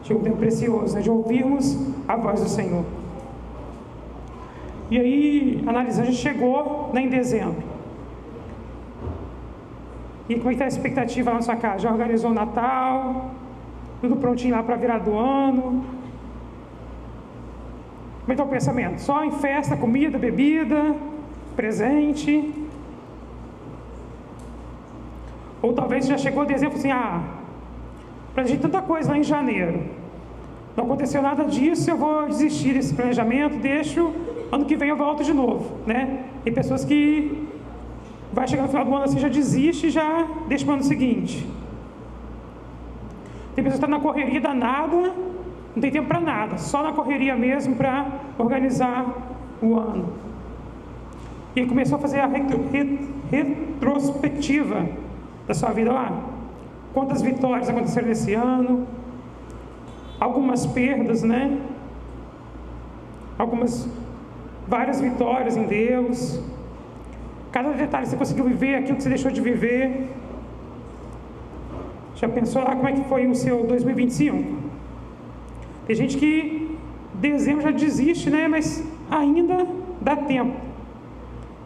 Chegou um tempo precioso, né, de ouvirmos a voz do Senhor. E aí, analisando, a gente chegou, né, em dezembro. E como é que está a expectativa lá na sua casa? Já organizou o Natal? Tudo prontinho lá para a virada do ano? Como é que está o pensamento? Só em festa, comida, bebida, presente? Ou talvez já chegou dezembro assim, planejei tanta coisa lá em janeiro, não aconteceu nada disso, eu vou desistir desse planejamento, deixo, ano que vem eu volto de novo, né? Tem pessoas que vai chegar no final do ano assim, já desiste e já deixa para o ano seguinte. Tem pessoas que estão na correria danada, não tem tempo para nada, só na correria mesmo para organizar o ano. E aí começou a fazer a retrospectiva da sua vida lá. Quantas vitórias aconteceram nesse ano? Algumas perdas, né? Várias vitórias em Deus. Cada detalhe que você conseguiu viver, aquilo que você deixou de viver. Já pensou lá como é que foi o seu 2025? Tem gente que dezembro já desiste, né? Mas ainda dá tempo.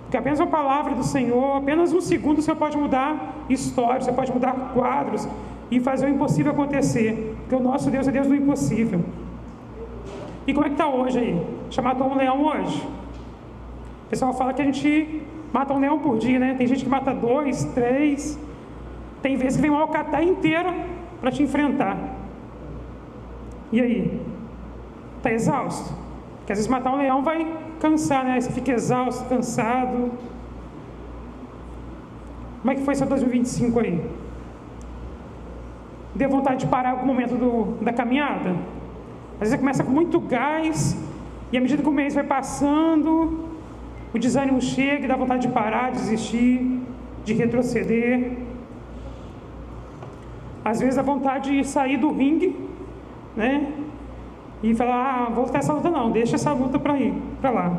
Porque apenas a palavra do Senhor, apenas um segundo você pode mudar histórias, você pode mudar quadros e fazer o impossível acontecer. Porque o nosso Deus é Deus do impossível. E como é que está hoje aí? Já matou um leão hoje? O pessoal fala que a gente mata um leão por dia, né? Tem gente que mata 2, 3. Tem vezes que vem uma alcateia inteira para te enfrentar. E aí? Está exausto? Porque às vezes matar um leão vai cansar, né? Aí você fica exausto, cansado. Como é que foi seu 2025 aí? Deu vontade de parar em algum momento da caminhada? Às vezes você começa com muito gás e à medida que o mês vai passando, o desânimo chega e dá vontade de parar, de desistir, de retroceder. Às vezes dá vontade de sair do ringue, né? E falar, vou lutar essa luta não, deixa essa luta para lá.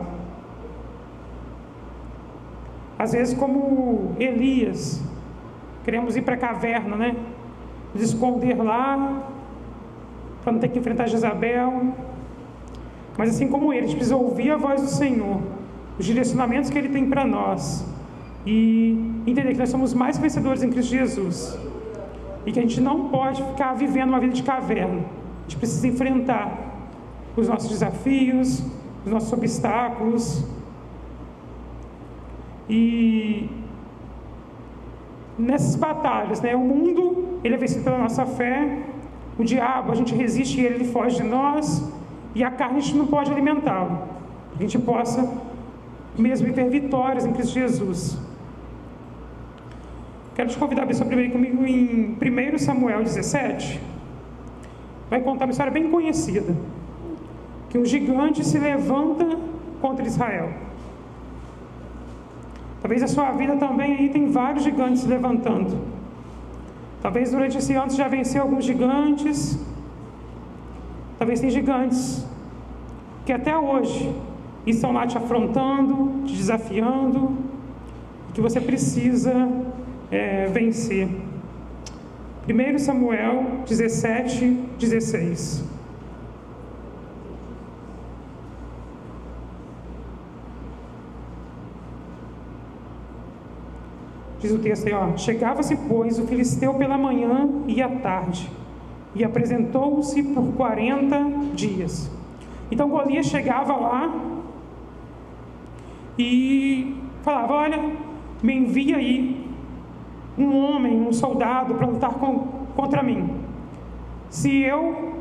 Às vezes, como Elias, queremos ir para a caverna, né? Nos esconder lá, para não ter que enfrentar Jezabel. Mas assim como ele, a gente precisa ouvir a voz do Senhor, os direcionamentos que Ele tem para nós, e entender que nós somos mais vencedores em Cristo Jesus. E que a gente não pode ficar vivendo uma vida de caverna. A gente precisa enfrentar os nossos desafios, os nossos obstáculos. E nessas batalhas, né, o mundo, ele é vencido pela nossa fé. O diabo, a gente resiste e ele foge de nós. E a carne a gente não pode alimentá-lo. Para que a gente possa mesmo ter vitórias em Cristo Jesus. Quero te convidar a abrir sua Bíblia comigo em 1 Samuel 17. Vai contar uma história bem conhecida. Que um gigante se levanta contra Israel. Talvez a sua vida também aí tem vários gigantes se levantando. Talvez durante esse ano você já venceu alguns gigantes. Talvez tem gigantes que até hoje estão lá te afrontando, te desafiando, que você precisa vencer. 1 Samuel 17, 16. Diz o texto aí, chegava-se, pois, o filisteu pela manhã e à tarde, e apresentou-se por 40 dias. Então Golias chegava lá e falava, olha, me envia aí um homem, um soldado para lutar contra mim. Se eu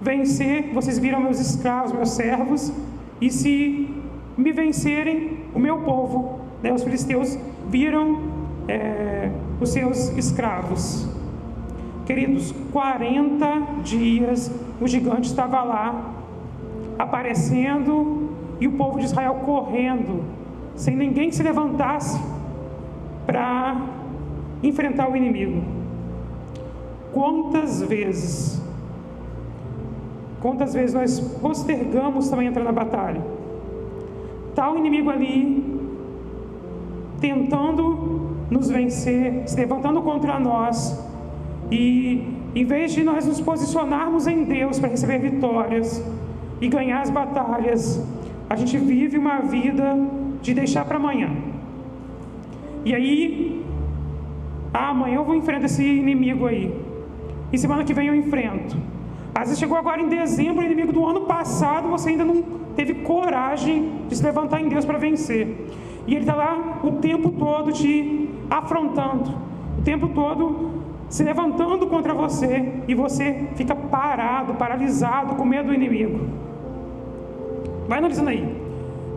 vencer, vocês viram meus escravos, meus servos, e se me vencerem, o meu povo, né, os filisteus, viram os seus escravos. Queridos, 40 dias o gigante estava lá, aparecendo, e o povo de Israel correndo, sem ninguém que se levantasse para enfrentar o inimigo. Quantas vezes nós postergamos também entrar na batalha? Está o inimigo ali, tentando nos vencer, se levantando contra nós, E em vez de nós nos posicionarmos em Deus para receber vitórias e ganhar as batalhas, a gente vive uma vida de deixar para amanhã. E aí, amanhã eu vou enfrentar esse inimigo aí, e semana que vem eu enfrento. Às vezes chegou agora em dezembro, o inimigo do ano passado, você ainda não teve coragem de se levantar em Deus para vencer. E ele está lá o tempo todo te afrontando, o tempo todo se levantando contra você, e você fica parado, paralisado, com medo do inimigo. Vai analisando aí.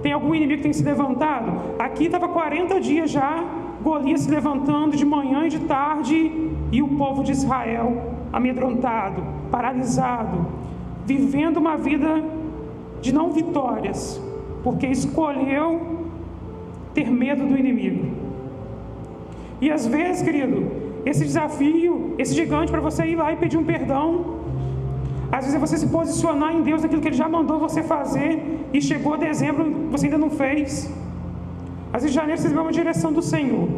Tem algum inimigo que tem se levantado? Aqui estava 40 dias já, Golias se levantando de manhã e de tarde, e o povo de Israel amedrontado, paralisado, vivendo uma vida de não vitórias, porque escolheu ter medo do inimigo. E às vezes, querido, esse desafio, esse gigante para você ir lá e pedir um perdão, às vezes é você se posicionar em Deus naquilo que Ele já mandou você fazer, e chegou dezembro, você ainda não fez. Às vezes em janeiro você vê uma direção do Senhor,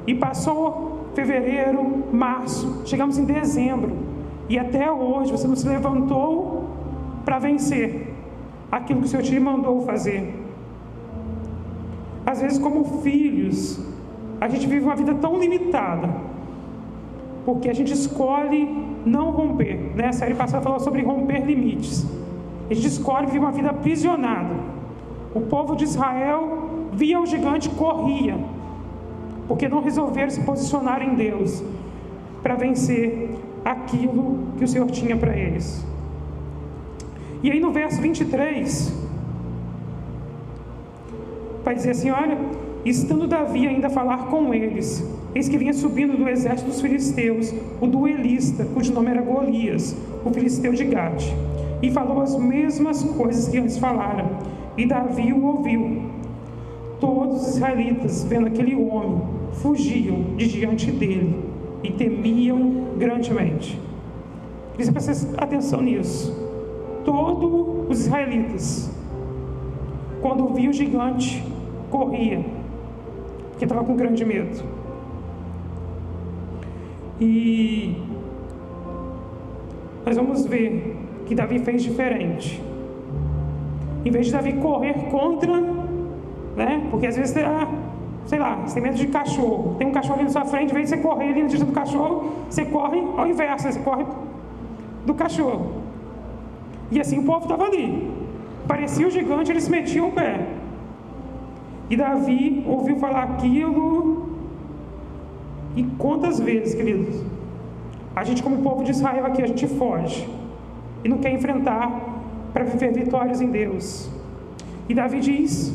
e passou fevereiro, março, chegamos em dezembro, e até hoje você não se levantou para vencer aquilo que o Senhor te mandou fazer. Às vezes, como filhos, a gente vive uma vida tão limitada, porque a gente escolhe não romper, né? A série passada falou sobre romper limites. A gente escolhe viver uma vida aprisionada. O povo de Israel via o gigante, corria, porque não resolveram se posicionar em Deus para vencer aquilo que o Senhor tinha para eles. E aí no verso 23 vai dizer assim: olha, estando Davi ainda a falar com eles, eis que vinha subindo do exército dos filisteus o duelista, cujo nome era Golias, o filisteu de Gate, e falou as mesmas coisas que antes falara, e Davi o ouviu. Todos os israelitas, vendo aquele homem, fugiam de diante dele e temiam grandemente. Precisa prestar atenção nisso. Todos os israelitas, quando viam o gigante, corria, porque estava com grande medo. E nós vamos ver que Davi fez diferente. Em vez de Davi correr contra, né? Porque às vezes, sei lá, você tem medo de cachorro, tem um cachorro ali na sua frente, em vez de você correr ali na direção do cachorro, você corre ao inverso, você corre do cachorro. E assim o povo estava ali, parecia o gigante, eles metiam o pé. E Davi ouviu falar aquilo. E quantas vezes, queridos, a gente, como povo de Israel aqui, a gente foge e não quer enfrentar para viver vitórias em Deus. E Davi diz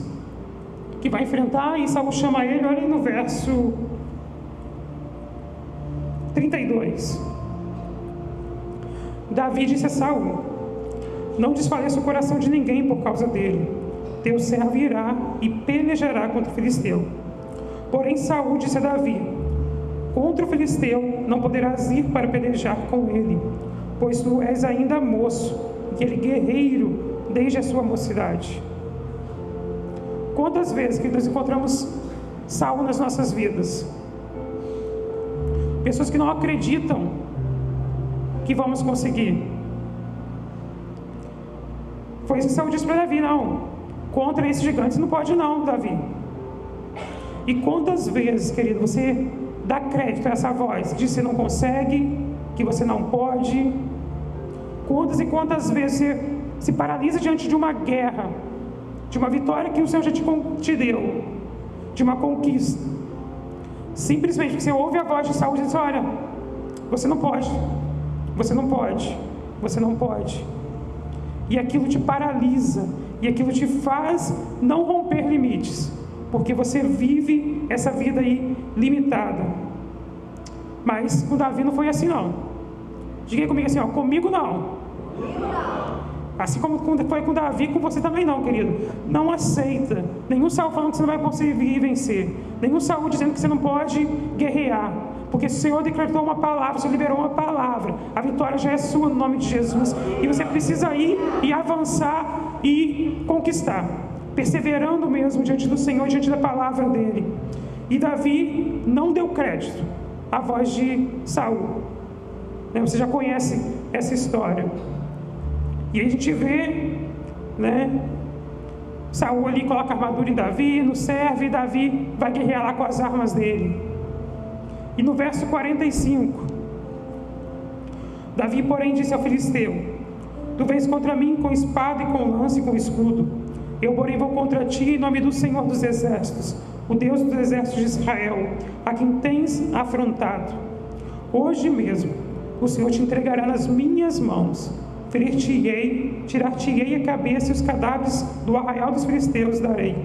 que vai enfrentar, e Saul chama ele. Olha aí no verso 32. Davi disse a Saul: não desfaleça o coração de ninguém por causa dele. Teu servo irá e pelejará contra o filisteu. Porém Saul disse a Davi: contra o filisteu não poderás ir para pelejar com ele, pois tu és ainda moço, e ele guerreiro desde a sua mocidade. Quantas vezes que nós encontramos Saul nas nossas vidas? Pessoas que não acreditam que vamos conseguir. Foi isso que Saul disse para Davi: não, contra esse gigante você não pode não, Davi. E quantas vezes, querido, você dá crédito a essa voz, diz que você não consegue, que você não pode? Quantas e quantas vezes você se paralisa diante de uma guerra, de uma vitória que o Senhor já te deu, de uma conquista, simplesmente porque você ouve a voz de Saul e diz: olha, você não pode, você não pode, você não pode. E aquilo te paralisa, e aquilo te faz não romper limites, porque você vive essa vida aí limitada. Mas com Davi não foi assim não. Diga comigo assim, ó: comigo não. Assim como foi com Davi, com você também não, querido. Não aceita nenhum Saul falando que você não vai conseguir vencer, nenhum Saul dizendo que você não pode guerrear, porque o Senhor decretou uma palavra, o Senhor liberou uma palavra, a vitória já é sua no nome de Jesus, e você precisa ir e avançar e conquistar, perseverando mesmo diante do Senhor, diante da palavra dele. E Davi não deu crédito a voz de Saul. Você já conhece essa história. E aí a gente vê, Saul ali coloca a armadura em Davi, não serve, e Davi vai guerrear lá com as armas dele. E no verso 45, Davi, porém, disse ao filisteu: tu vens contra mim com espada e com lança e com escudo. Eu, porém, vou contra ti em nome do Senhor dos Exércitos, o Deus dos exércitos de Israel, a quem tens afrontado. Hoje mesmo o Senhor te entregará nas minhas mãos. Ferir-te-ei, tirar-te-ei a cabeça e os cadáveres do arraial dos filisteus darei.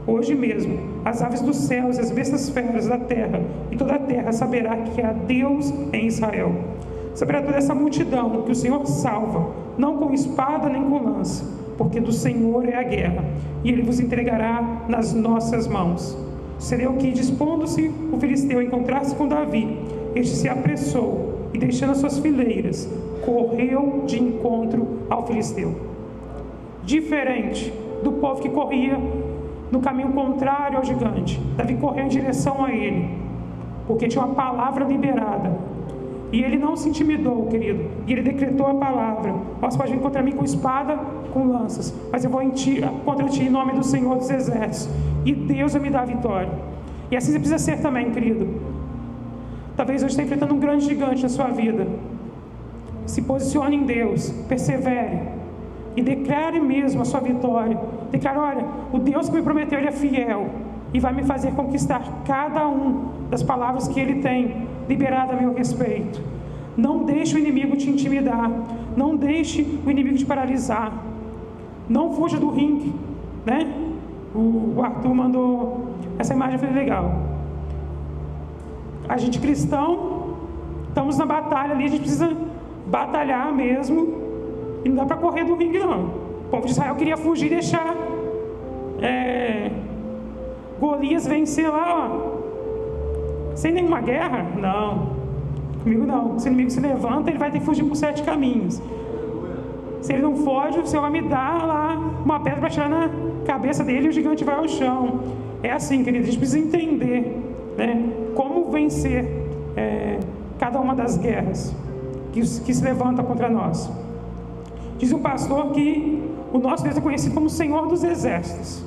Hoje mesmo as aves dos céus e as bestas feras da terra, e toda a terra saberá que há Deus em Israel. Saberá toda essa multidão que o Senhor salva, não com espada nem com lança, porque do Senhor é a guerra, e Ele vos entregará nas nossas mãos. Sucedeu que, dispondo-se o filisteu a encontrar-se com Davi, este se apressou, e deixando as suas fileiras, correu de encontro ao filisteu. Diferente do povo que corria no caminho contrário ao gigante, Davi correu em direção a ele, porque tinha uma palavra liberada. E ele não se intimidou, querido, e ele decretou a palavra: você pode vir contra mim com espada, com lanças, mas eu vou contra ti em nome do Senhor dos Exércitos, e Deus vai me dar a vitória. E assim você precisa ser também, querido. Talvez hoje esteja enfrentando um grande gigante na sua vida. Se posicione em Deus, persevere e declare mesmo a sua vitória. Declare: olha, o Deus que me prometeu, Ele é fiel e vai me fazer conquistar cada um das palavras que Ele tem liberado a meu respeito. Não deixe o inimigo te intimidar, não deixe o inimigo te paralisar, não fuja do ringue, O Arthur mandou essa imagem, foi legal. A gente cristão, estamos na batalha ali, a gente precisa batalhar mesmo, e não dá para correr do ringue não. O povo de Israel queria fugir e deixar Golias vencer lá, sem nenhuma guerra. Não, comigo não. Se o inimigo se levanta, ele vai ter que fugir por 7 caminhos. Se ele não foge, o Senhor vai me dar lá uma pedra para tirar na cabeça dele e o gigante vai ao chão. É assim, querido, a gente precisa entender como vencer cada uma das guerras que se levanta contra nós. Diz o pastor que o nosso Deus é conhecido como Senhor dos Exércitos.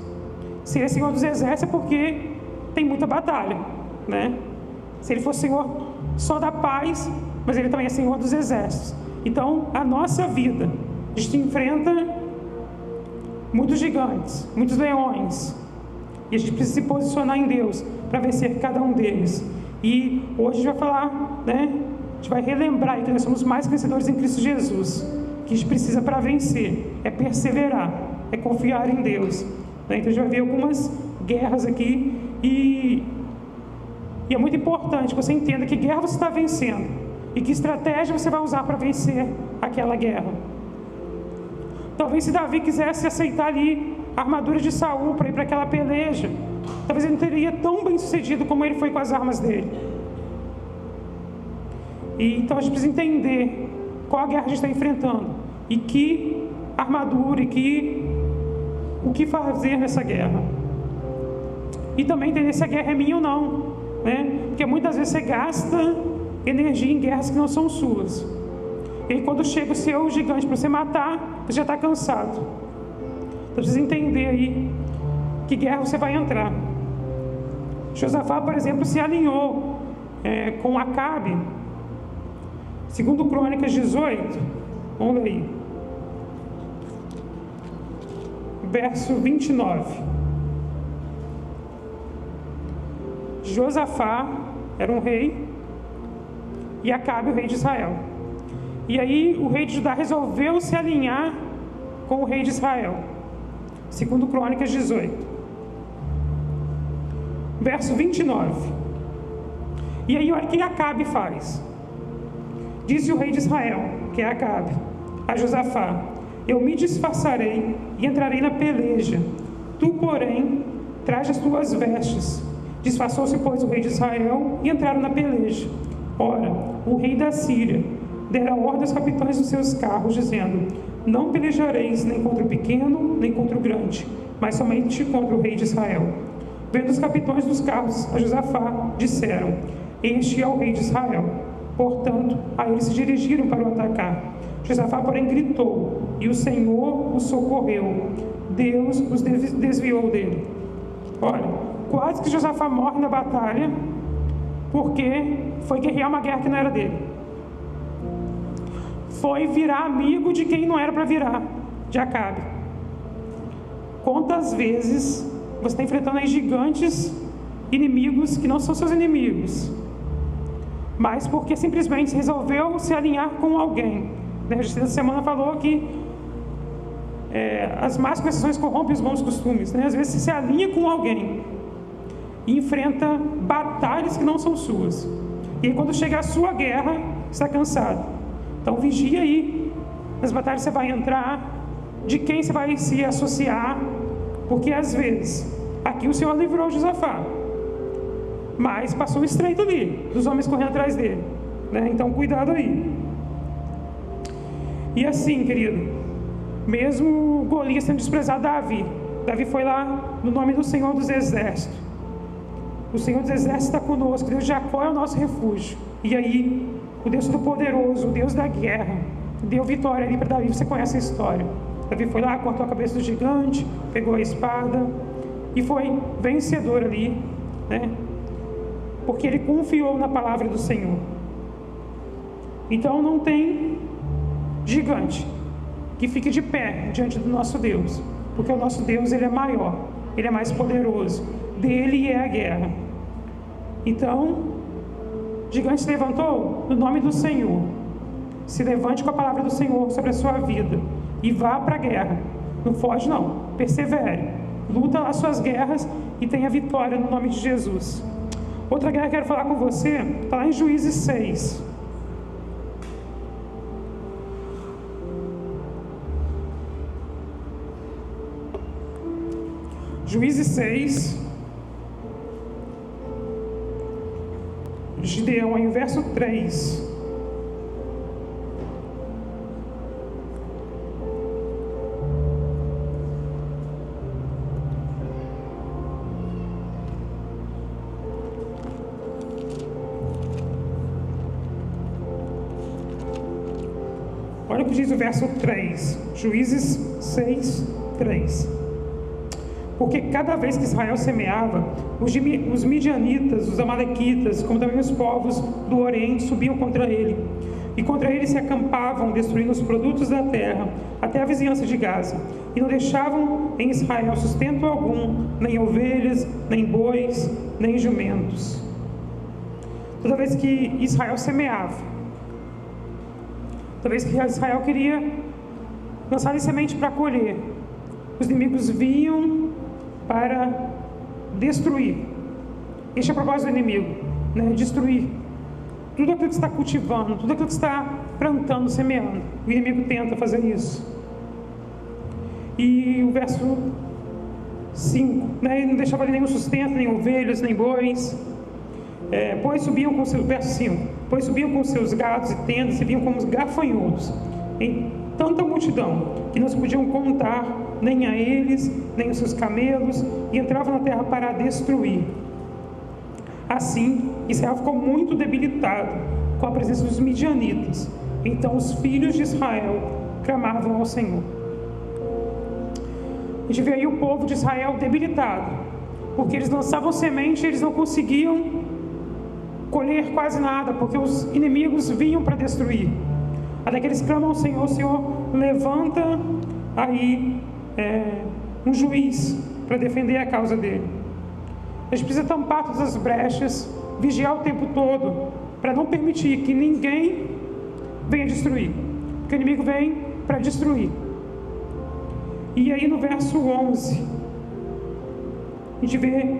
Se Ele é Senhor dos Exércitos é porque tem muita batalha, Se Ele for Senhor só da paz, mas Ele também é Senhor dos Exércitos. Então, a nossa vida, a gente enfrenta muitos gigantes, muitos leões, e a gente precisa se posicionar em Deus para vencer cada um deles. E hoje a gente vai falar, a gente vai relembrar que nós somos mais vencedores em Cristo Jesus. O que a gente precisa para vencer é perseverar, é confiar em Deus. Então a gente vai ver algumas guerras aqui, e é muito importante que você entenda que guerra você está vencendo e que estratégia você vai usar para vencer aquela guerra. Talvez se Davi quisesse aceitar ali a armadura de Saul para ir para aquela peleja, talvez ele não teria tão bem sucedido como ele foi com as armas dele. E então a gente precisa entender qual a guerra a gente está enfrentando e que armadura e o que fazer nessa guerra. E também entender se a guerra é minha ou não, porque muitas vezes você gasta energia em guerras que não são suas. E aí, quando chega o seu gigante para você matar, você já está cansado. Então precisa entender aí que guerra você vai entrar. Josafá, por exemplo, se alinhou com Acabe. Segundo Crônicas 18, vamos ler aí, verso 29. Josafá era um rei e Acabe o rei de Israel. E aí o rei de Judá resolveu se alinhar com o rei de Israel. Segundo Crônicas 18, verso 29. E aí olha o que Acabe faz. Disse o rei de Israel, que é Acabe, a Josafá: eu me disfarçarei e entrarei na peleja. Tu, porém, traz as tuas vestes. Disfarçou-se, pois, o rei de Israel e entraram na peleja. Ora, o rei da Síria dera ordem aos capitães dos seus carros, dizendo: não pelejareis nem contra o pequeno, nem contra o grande, mas somente contra o rei de Israel. Vendo os capitães dos carros a Josafá, disseram: Este é o rei de Israel. Portanto, a eles se dirigiram para o atacar. Josafá, porém, gritou, e o Senhor os socorreu. Deus os desviou dele. Olha, quase que Josafá morre na batalha, porque foi guerrear uma guerra que não era dele. Foi virar amigo de quem não era para virar, de Acabe. Quantas vezes você está enfrentando aí gigantes, inimigos que não são seus inimigos, mas porque simplesmente resolveu se alinhar com alguém, né? A gente essa semana falou que as más conversações corrompem os bons costumes, né? Às vezes você se alinha com alguém e enfrenta batalhas que não são suas, e aí quando chega a sua guerra, você está cansado. Então vigia aí nas batalhas que você vai entrar, de quem você vai se associar, porque às vezes aqui o Senhor livrou Josafá, mas passou um estreito ali, dos homens correndo atrás dele, né? Então cuidado aí. E assim, querido, mesmo Golias tendo desprezado Davi foi lá no nome do Senhor dos Exércitos. O Senhor dos Exércitos está conosco, Deus de Jacó é o nosso refúgio. E aí, o Deus Todo-Poderoso, o Deus da guerra, deu vitória ali para Davi. Você conhece a história. Davi foi lá, cortou a cabeça do gigante, pegou a espada e foi vencedor ali, né? Porque ele confiou na palavra do Senhor. Então não tem gigante que fique de pé diante do nosso Deus, porque o nosso Deus, ele é maior, ele é mais poderoso, dele é a guerra. Então, gigante se levantou no nome do Senhor. Se levante com a palavra do Senhor sobre a sua vida e vá para a guerra. Não foge não, persevere, luta as suas guerras e tenha vitória no nome de Jesus. Outra guerra que eu quero falar com você está lá em Juízes 6. Juízes 6, Gideão, em verso 3. Olha o que diz o verso 3, Juízes 6, 3. Porque cada vez que Israel semeava, os midianitas, os amalequitas, como também os povos do Oriente subiam contra ele. E contra ele se acampavam, destruindo os produtos da terra, até a vizinhança de Gaza. E não deixavam em Israel sustento algum, nem ovelhas, nem bois, nem jumentos. Toda vez que Israel semeava, toda vez que Israel queria lançar semente para colher, os inimigos vinham para destruir. Este é o propósito do inimigo, né? Destruir tudo aquilo que está cultivando, tudo aquilo que está plantando, semeando. O inimigo tenta fazer isso. E o verso 5, né? Ele não deixava ali nenhum sustento, nem ovelhas, nem bois. Pois subiam com seus, verso 5, pois subiam com seus gados e tendas e vinham como os gafanhotos, em tanta multidão, que não se podiam contar, nem a eles, nem os seus camelos, e entravam na terra para a destruir. Assim, Israel ficou muito debilitado com a presença dos midianitas. Então os filhos de Israel clamavam ao Senhor. A gente vê aí o povo de Israel debilitado, porque eles lançavam semente e eles não conseguiam colher quase nada, porque os inimigos vinham para destruir. Até que eles clamam ao Senhor, o Senhor levanta aí um juiz para defender a causa dele. A gente precisa tampar todas as brechas, vigiar o tempo todo, para não permitir que ninguém venha destruir, porque o inimigo vem para destruir. E aí no verso 11, a gente vê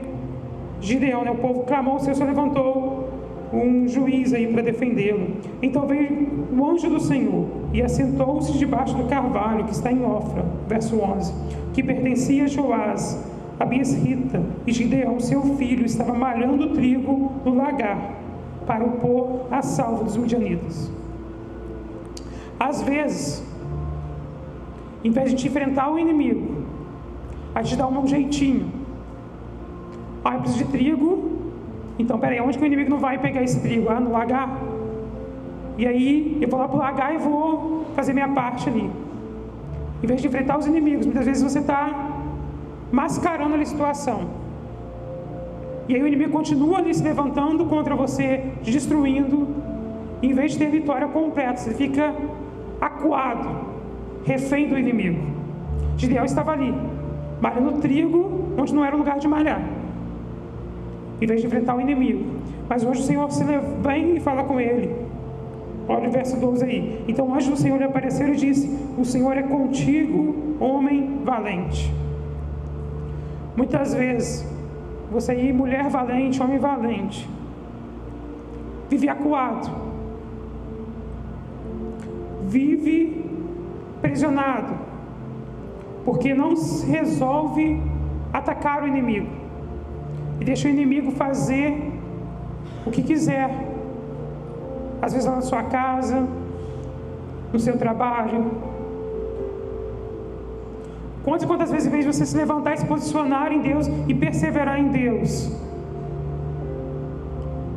Gideão, né? O povo clamou, o Senhor levantou um juiz aí para defendê-lo. Então veio o anjo do Senhor e assentou-se debaixo do carvalho que está em Ofra, verso 11, que pertencia a Joás, a Biesrita, e Gideão, seu filho, estava malhando trigo no lagar para o pôr a salvo dos midianitas. Às vezes, em vez de a gente enfrentar o inimigo, a gente dá um jeitinho. Eu preciso de trigo, Então, peraí, onde que o inimigo não vai pegar esse trigo? Ah, no lagar. E aí, eu vou lá para o lagar e vou fazer minha parte ali. Em vez de enfrentar os inimigos, muitas vezes você está mascarando a situação. E aí o inimigo continua ali se levantando contra você, te destruindo. E em vez de ter vitória completa, você fica acuado, refém do inimigo. Gideão estava ali, malhando trigo, onde não era o lugar de malhar, em vez de enfrentar o inimigo. Mas hoje o Senhor vem e fala com ele. Olha o verso 12 aí. Então o anjo do Senhor lhe apareceu e disse: o Senhor é contigo, homem valente. Muitas vezes, você aí, mulher valente, homem valente, vive acuado, vive prisionado, porque não se resolve atacar o inimigo e deixa o inimigo fazer o que quiser, às vezes lá na sua casa, no seu trabalho. Quantas vezes, em vez de você se levantar e se posicionar em Deus e perseverar em Deus,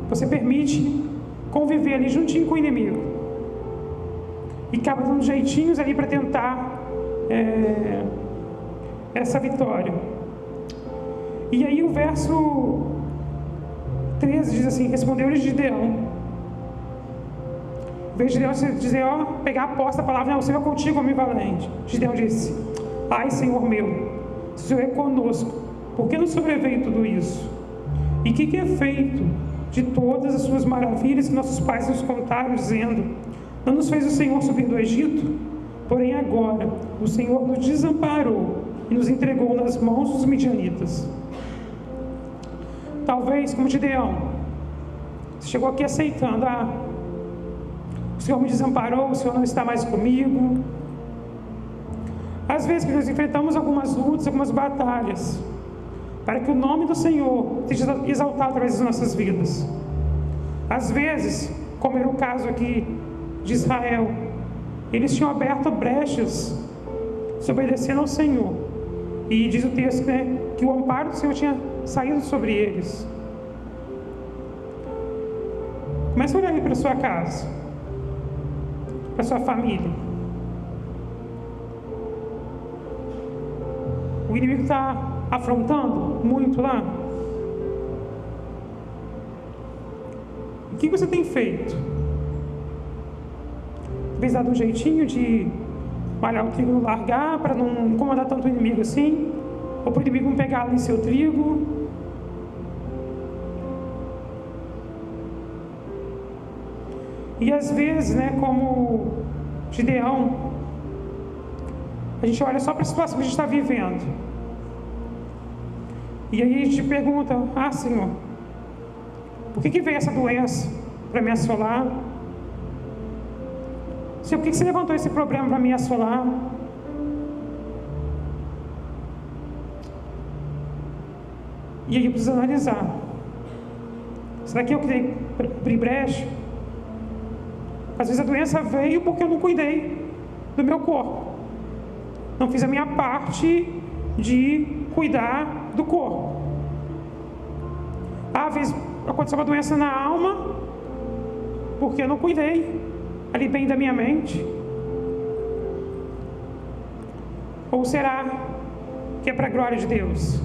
você permite conviver ali juntinho com o inimigo e acaba dando jeitinhos ali para tentar essa vitória. E aí o verso 13 diz assim: respondeu-lhe Gideão. Em vez de Deus dizer, pegar a posse da palavra, não, o Senhor é contigo, homem valente, Gideão disse: ai, Senhor meu, se o Senhor é conosco, por que nos sobreveio tudo isso? E que é feito de todas as suas maravilhas que nossos pais nos contaram, dizendo: não nos fez o Senhor subir do Egito? Porém agora o Senhor nos desamparou e nos entregou nas mãos dos midianitas. Talvez, como Gideão, você chegou aqui aceitando: o Senhor me desamparou, o Senhor não está mais comigo. Às vezes que nós enfrentamos algumas lutas, algumas batalhas, para que o nome do Senhor seja exaltado através das nossas vidas. Às vezes, como era o caso aqui de Israel, eles tinham aberto brechas, desobedecendo ao Senhor. E diz o texto, que o amparo do Senhor tinha saído sobre eles. Comece a olhar aí para a sua casa, para a sua família. O inimigo está afrontando muito lá. O que você tem feito? Talvez dado um jeitinho de malhar o trigo no largar, para não incomodar tanto o inimigo assim, ou para o inimigo não pegar ali seu trigo. E às vezes, como Gideão, a gente olha só para a situação que a gente está vivendo, e aí a gente pergunta: Senhor, por que veio essa doença para me assolar? Senhor, por que você levantou esse problema para me assolar? E aí eu preciso analisar: será que eu queria abrir brecha? Às vezes a doença veio porque eu não cuidei do meu corpo, não fiz a minha parte de cuidar do corpo. Às vezes aconteceu uma doença na alma porque eu não cuidei ali bem da minha mente. Ou será que é para a glória de Deus?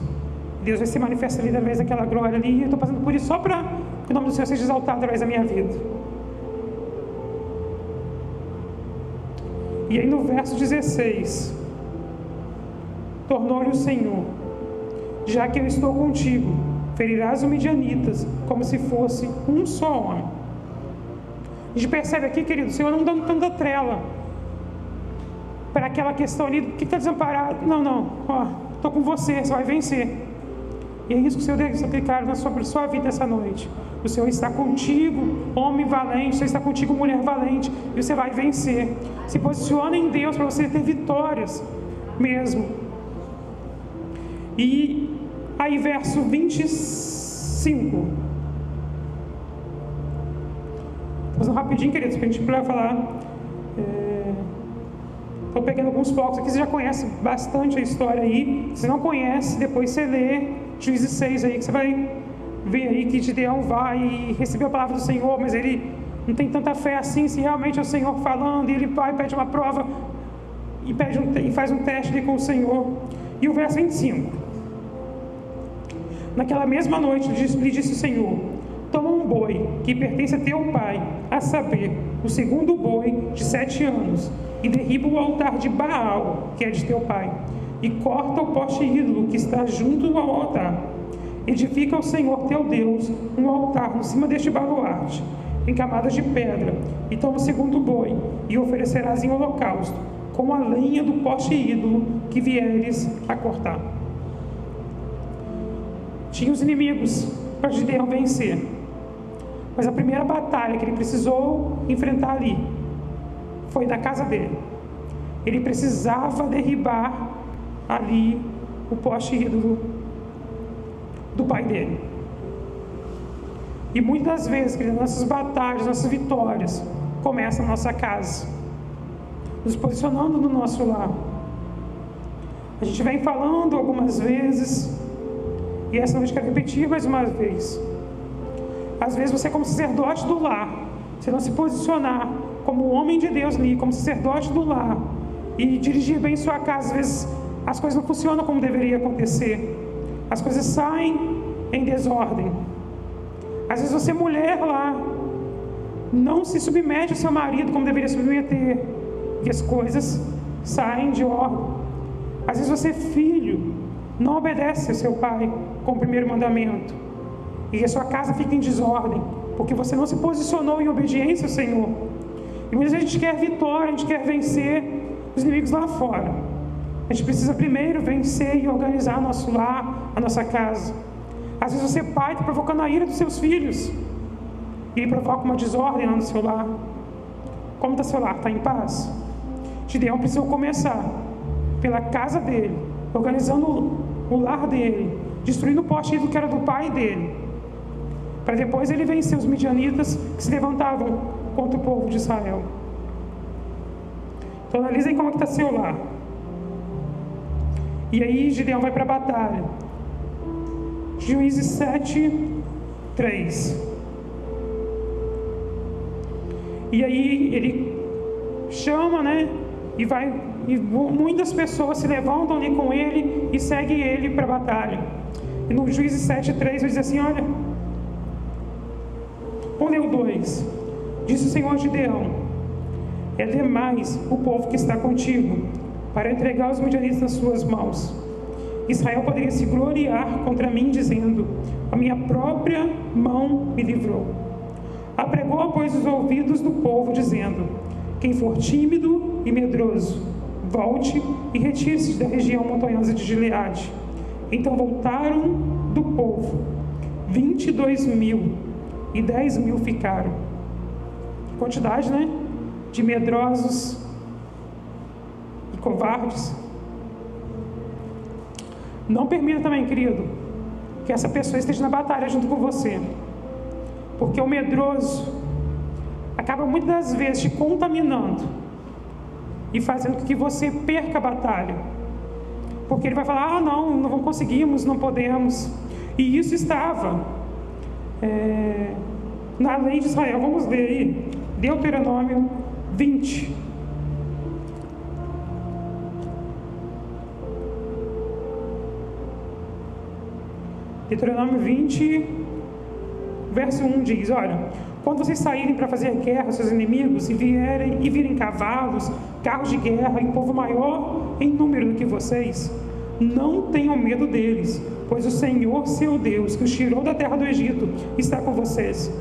Deus vai se manifestar ali através daquela glória ali, e eu estou passando por isso só para que o nome do Senhor seja exaltado através da minha vida. E aí no verso 16, tornou-lhe o Senhor: já que eu estou contigo, ferirás os midianitas como se fosse um só homem. A gente percebe aqui, querido, o Senhor não dando tanta trela para aquela questão ali: o que está desamparado? Não, estou com você, você vai vencer. E é isso que o Senhor deve aplicar na sua vida essa noite. O Senhor está contigo, homem valente. O Senhor está contigo, mulher valente. E você vai vencer. Se posiciona em Deus para você ter vitórias mesmo. E aí verso 25. Vou fazer rapidinho, queridos, para a gente poder falar. Estou pegando alguns focos aqui. Você já conhece bastante a história aí. Se não conhece, depois você lê Juízes 6 aí, que você vai vê aí que Gideão vai e recebeu a palavra do Senhor, mas ele não tem tanta fé assim, se realmente é o Senhor falando, e ele vai, pede uma prova e faz um teste ali com o Senhor. E o verso 25: naquela mesma noite lhe disse o Senhor: toma um boi que pertence a teu pai, a saber, o segundo boi de 7 anos, e derriba o altar de Baal, que é de teu pai, e corta o poste ídolo que está junto ao altar. Edifica ao Senhor teu Deus um altar no cima deste baluarte, em camadas de pedra, e toma o segundo boi, e oferecerás em holocausto, com a lenha do poste ídolo que vieres a cortar. Tinha os inimigos para Gideão vencer, mas a primeira batalha que ele precisou enfrentar ali foi da casa dele. Ele precisava derribar ali o poste ídolo do pai dele. E muitas vezes, queridos, nossas batalhas, nossas vitórias começam na nossa casa, nos posicionando no nosso lar. A gente vem falando algumas vezes, e essa noite quero repetir mais uma vez. Às vezes você, como sacerdote do lar, você não se posicionar como homem de Deus ali, como sacerdote do lar, e dirigir bem sua casa, às vezes as coisas não funcionam como deveria acontecer, as coisas saem em desordem. Às vezes você, mulher lá, não se submete ao seu marido como deveria submeter, e as coisas saem de ordem. Às vezes você, filho, não obedece ao seu pai com o primeiro mandamento, e a sua casa fica em desordem, porque você não se posicionou em obediência ao Senhor. E muitas vezes a gente quer vitória, a gente quer vencer os inimigos lá fora. A gente precisa primeiro vencer e organizar nosso lar, a nossa casa. Às vezes você, pai, está provocando a ira dos seus filhos, e ele provoca uma desordem lá no seu lar. Como está seu lar? Está em paz? Gideão precisou começar pela casa dele, organizando o lar dele, destruindo o poste ídolo que era do pai dele, para depois ele vencer os midianitas que se levantavam contra o povo de Israel. Então analisem como está seu lar. E aí Gideão vai para a batalha. Juízes 7:3. E aí ele chama, e muitas pessoas se levantam ali com ele e seguem ele para a batalha. E no Juízes 7:3 ele diz assim: olha, vamos ler o 2. Disse o Senhor a Gideão: é demais o povo que está contigo para entregar os midianitas nas suas mãos. Israel poderia se gloriar contra mim, dizendo: a minha própria mão me livrou. Apregou, pois, os ouvidos do povo, dizendo: quem for tímido e medroso, volte e retire-se da região montanhosa de Gileade. Então voltaram do povo 22.000, e 10.000 ficaram. Quantidade, de medrosos e covardes. Não permita também, querido, que essa pessoa esteja na batalha junto com você, porque o medroso acaba muitas das vezes te contaminando e fazendo com que você perca a batalha, porque ele vai falar: não conseguimos, não podemos. E isso estava na lei de Israel. Vamos ler aí Deuteronômio 20. Deuteronômio 20, verso 1 diz: olha, quando vocês saírem para fazer guerra aos seus inimigos e virem cavalos, carros de guerra e um povo maior em número do que vocês, não tenham medo deles, pois o Senhor, seu Deus, que os tirou da terra do Egito, está com vocês.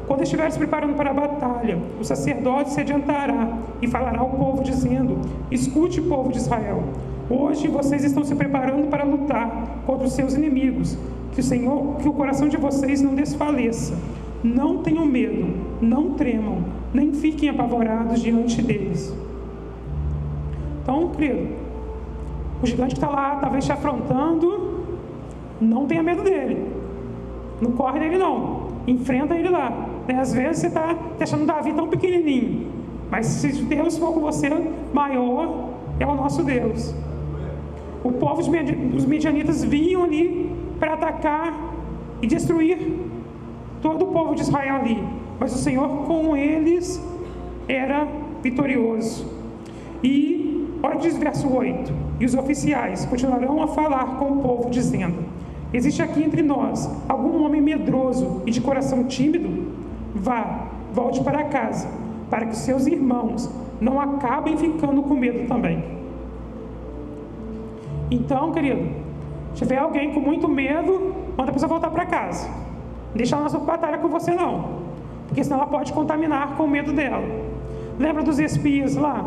Quando estiver se preparando para a batalha, o sacerdote se adiantará e falará ao povo, dizendo: escute, povo de Israel, hoje vocês estão se preparando para lutar contra os seus inimigos. Que o coração de vocês não desfaleça. Não tenham medo, não tremam, nem fiquem apavorados diante deles. Então, querido, o gigante que está lá, talvez te afrontando, não tenha medo dele. Não corre dele não. Enfrenta ele lá. Às vezes você está deixando Davi tão pequenininho, mas se Deus for com você, maior é o nosso Deus. O povo, os midianitas vinham ali para atacar e destruir todo o povo de Israel ali. Mas o Senhor com eles era vitorioso. E olha o que diz o verso 8: e os oficiais continuarão a falar com o povo, dizendo: existe aqui entre nós algum homem medroso e de coração tímido? Volte para casa, para que os seus irmãos não acabem ficando com medo também. Então, querido, se tiver alguém com muito medo, manda a pessoa voltar para casa. Não deixa ela na sua batalha com você não, porque senão ela pode contaminar com o medo dela. Lembra dos espias lá?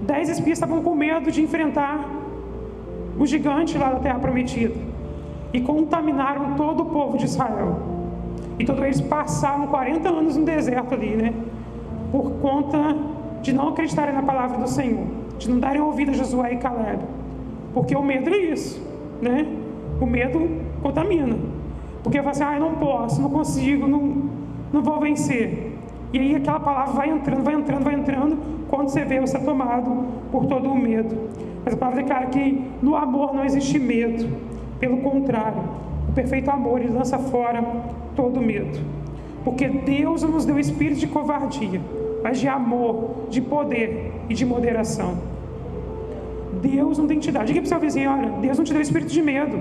10 espias estavam com medo de enfrentar o gigante lá da terra prometida e contaminaram todo o povo de Israel. E todos eles passaram 40 anos no deserto ali, né? Por conta de não acreditarem na palavra do Senhor, de não darem ouvido a Josué e Caleb. Porque o medo é isso, né? O medo contamina. Porque vai assim, eu não posso, não consigo, não vou vencer. E aí aquela palavra vai entrando. Quando você vê, você é tomado por todo o medo. Mas a palavra declara que no amor não existe medo. Pelo contrário, o perfeito amor, ele lança fora todo medo. Porque Deus não nos deu espírito de covardia, mas de amor, de poder e de moderação. Deus não tem que te dar. Diga para o seu vizinho: olha, Deus não te deu espírito de medo.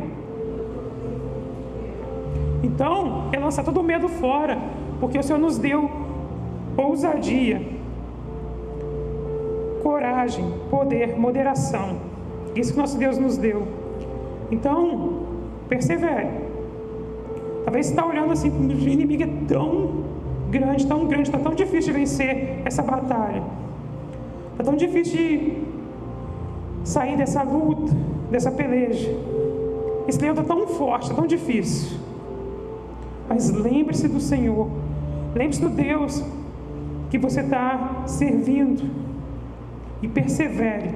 Então, é lançar todo o medo fora, porque o Senhor nos deu ousadia, coragem, poder, moderação. Isso que nosso Deus nos deu. Então, persevere. Talvez você está olhando assim, o inimigo é tão grande, está tão difícil de vencer essa batalha. Está tão difícil de sair dessa luta, dessa peleja. Esse leão está tão forte, está tão difícil. Mas lembre-se do Senhor. Lembre-se do Deus que você está servindo. E persevere.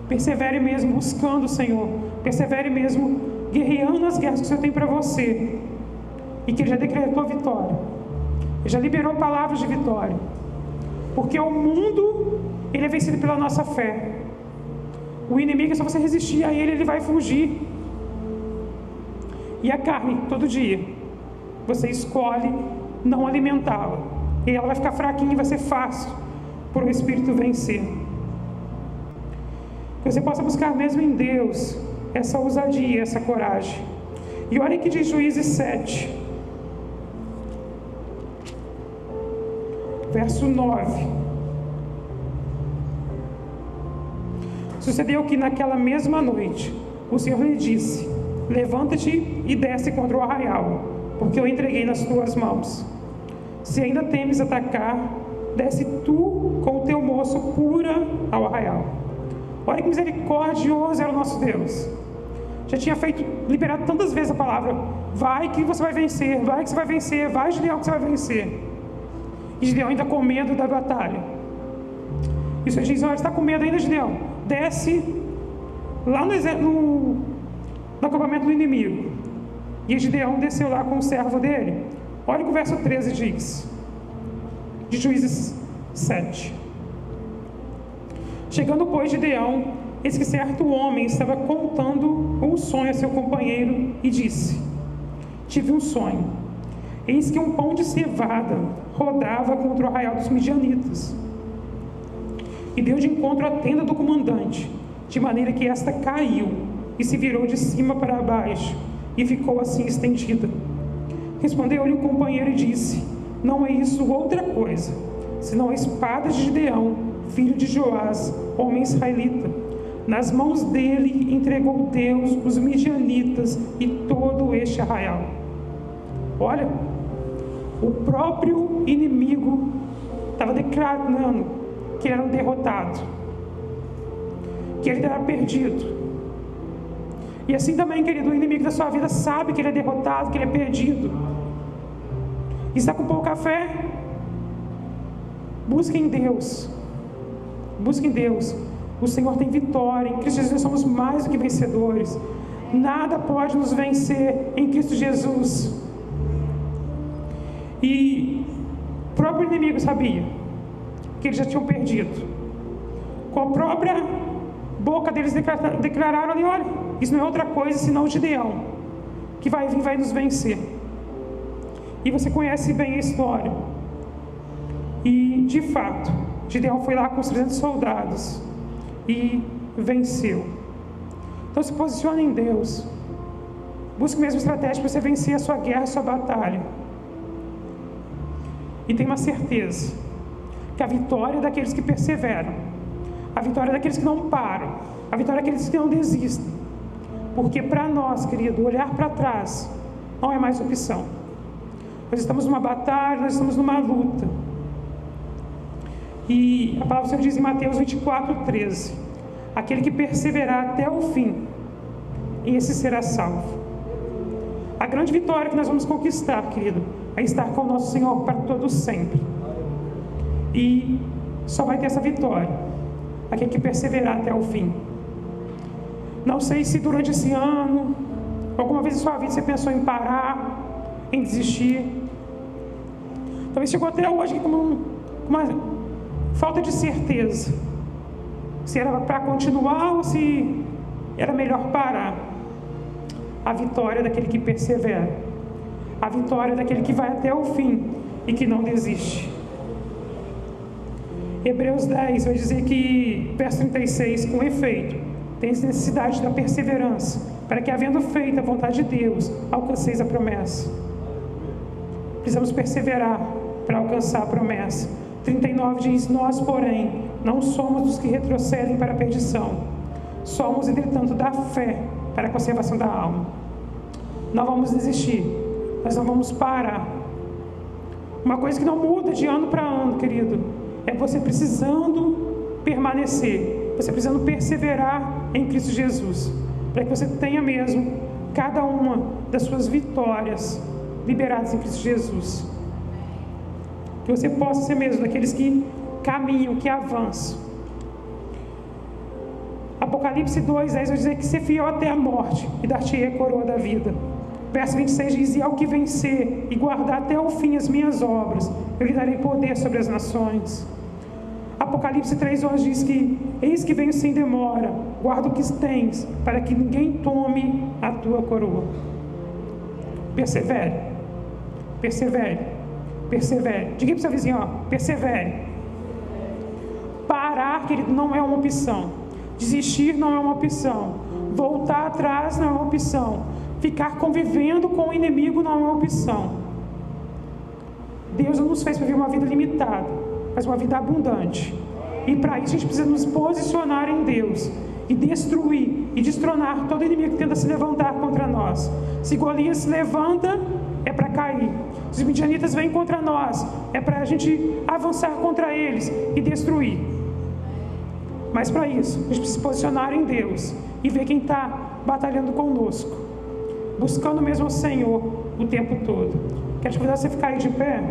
Persevere mesmo buscando o Senhor. Persevere mesmo guerreando as guerras que o Senhor tem para você. E que Ele já decretou a vitória. Ele já liberou palavras de vitória. Porque o mundo, ele é vencido pela nossa fé. O inimigo, é só você resistir a ele vai fugir. E a carne, todo dia, você escolhe não alimentá-la. E ela vai ficar fraquinha e vai ser fácil por o Espírito vencer. Que você possa buscar mesmo em Deus essa ousadia, essa coragem. E olha que diz Juízes 7, verso 9. Sucedeu que naquela mesma noite o Senhor lhe disse: levanta-te e desce contra o arraial, porque eu entreguei nas tuas mãos. Se ainda temes atacar, desce tu com o teu moço pura ao arraial. Olha que misericordioso era o nosso Deus. Já tinha liberado tantas vezes a palavra: vai que você vai vencer, vai que você vai vencer, vai, Gideão, que você vai vencer. E Gideão ainda com medo da batalha. E o Senhor diz: olha, você está com medo ainda, Gideão? Desce lá no acampamento do inimigo. E Gideão desceu lá com o servo dele. Olha o que o verso 13 diz, de Juízes 7. Chegando, pois, Gideão, eis que certo homem estava contando um sonho a seu companheiro e disse: tive um sonho. Eis que um pão de cevada rodava contra o arraial dos midianitas. E deu de encontro à tenda do comandante, de maneira que esta caiu e se virou de cima para baixo, e ficou assim estendida. Respondeu-lhe o companheiro e disse: não é isso outra coisa, senão a espada de Gideão, filho de Joás, homem israelita. Nas mãos dele entregou Deus os midianitas e todo este arraial. Olha, o próprio inimigo estava declarando que ele era um derrotado, que ele era perdido. E assim também, querido, o inimigo da sua vida sabe que ele é derrotado, que ele é perdido. E está com pouca fé? Busque em Deus. Busque em Deus. O Senhor tem vitória. Em Cristo Jesus somos mais do que vencedores. Nada pode nos vencer em Cristo Jesus. E o próprio inimigo sabia que eles já tinham perdido. Com a própria boca deles declararam ali: olha, isso não é outra coisa senão o Gideão, que vai vir, vai nos vencer. E você conhece bem a história. E, de fato, Gideão foi lá com os 300 soldados e venceu. Então se posicione em Deus. Busque mesmo estratégia para você vencer a sua guerra, a sua batalha. E tenha uma certeza que a vitória é daqueles que perseveram, a vitória é daqueles que não param, a vitória é daqueles que não desistem. Porque para nós, querido, olhar para trás não é mais opção. Nós estamos numa batalha, nós estamos numa luta. E a palavra do Senhor diz em Mateus 24:13: aquele que perseverar até o fim, esse será salvo. A grande vitória que nós vamos conquistar, querido, é estar com o nosso Senhor para todos sempre. E só vai ter essa vitória aquele que perseverar até o fim. Não sei se durante esse ano, alguma vez em sua vida você pensou em parar, em desistir. Talvez chegou até hoje com uma falta de certeza, se era para continuar ou se era melhor parar. A vitória é daquele que persevera, a vitória é daquele que vai até o fim e que não desiste. Hebreus 10 vai dizer que, verso 36, com efeito, tens necessidade da perseverança, para que, havendo feito a vontade de Deus, alcanceis a promessa. Precisamos perseverar para alcançar a promessa. 39 diz: nós, porém, não somos dos que retrocedem para a perdição, somos, entretanto, da fé para a conservação da alma. Não vamos desistir, nós não vamos parar. Uma coisa que não muda de ano para ano, querido, é você precisando permanecer, você precisando perseverar em Cristo Jesus, para que você tenha mesmo cada uma das suas vitórias liberadas em Cristo Jesus. Que você possa ser mesmo daqueles que caminham, que avançam. Apocalipse 2:10 vai dizer que ser fiel até a morte e dar-te-ei a coroa da vida. Verso 26 diz: e ao que vencer e guardar até o fim as minhas obras, eu lhe darei poder sobre as nações. Apocalipse 3:11 diz que eis que venho sem demora, guarda o que tens, para que ninguém tome a tua coroa. Persevere, persevere, persevere. Diga para o seu vizinho, ó, persevere. Parar, querido, não é uma opção. Desistir não é uma opção. Voltar atrás não é uma opção. Ficar convivendo com o inimigo não é uma opção. Deus não nos fez para viver uma vida limitada, mas uma vida abundante. E para isso a gente precisa nos posicionar em Deus e destruir e destronar todo inimigo que tenta se levantar contra nós. Se Golias se levanta, é para cair. Se os midianitas vêm contra nós, é para a gente avançar contra eles e destruir. Mas para isso, a gente precisa se posicionar em Deus e ver quem está batalhando conosco, buscando mesmo o Senhor o tempo todo. Quero te convidar a você ficar aí de pé.